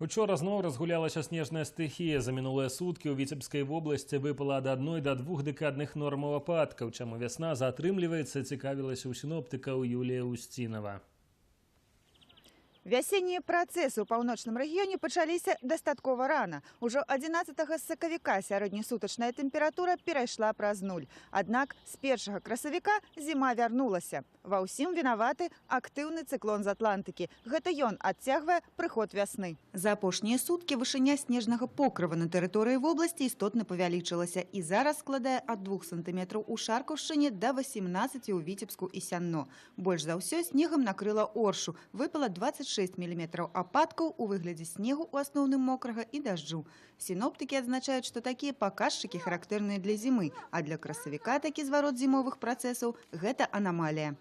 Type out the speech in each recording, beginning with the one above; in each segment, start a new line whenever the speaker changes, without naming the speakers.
Учора зноў разгулялася снежная стыхія. За мінулыя суткі ў Віцебскай вобласці выпала ад 1 до 2 дэкадных нормаў ападкаў. Чаму вясна затрымліваецца, цікавілася ў сіноптыкаў Юлія Устінова.
Вясеннія працэсы ў паўночным рэгіёне пачаліся дастаткова рана. Ужо 11 сакавіка сярэднесутачная тэмпература перайшла праз 0. Аднак з 1 красавіка зіма вярнулася. Ва ўсім вінаваты актыўны цыклон з Атлантыкі. Гэта ён адцягвае прыход вясны. За апошнія суткі вышыня снежнага покрыва на тэрыторыі вобласці істотна павялічылася і зараз складае ад 2 сантыметраў у Шаркаўшчыне да 18 у Віцебску і Сянно. Больш за ўсё снегам накрыла Оршу. Выпала 26 міліметраў ападкаў у выглядзе снегу, у асноўным мокрага і дажджу. Сіноптыкі адзначаюць, што такія паказчыкі характэрныя для зімы, а для красавіка такі зварот зімовых працэсаў – гэта анамалія.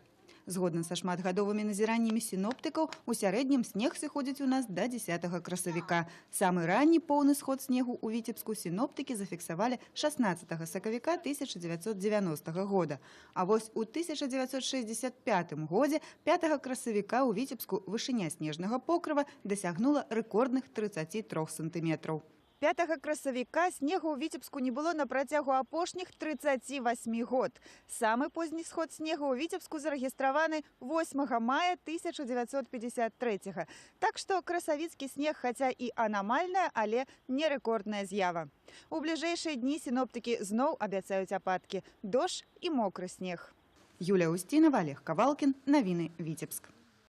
Згодна са шматгадовымі назіраннямі сіноптыкаў, у сярэднім снег сыходзіць у нас да 10 красавіка. Самы ранні поўны сход снегу ў Віцебску сіноптыкі зафіксавалі 16 сакавіка 1990 года. А вось у 1965 годзе 5 красавіка ў Віцебску вышыня снежнага покрыва дасягнула рэкордных 33 сантыметраў. 5 красавіка снегу ў Віцебску не было на працягу апошніх 38 год. Самы позні сход снегу ў Віцебску зарэгістраваны 8 мая 1953. Так што красавіцкі снег, хаця і анамальная, але не рэкордная з'ява. У бліжэйшыя дні сіноптыкі зноў абяцаюць ападкі, дождж і мокры снег. Юлія Устінова, Олег Кавалкін. Навіны Віцебск.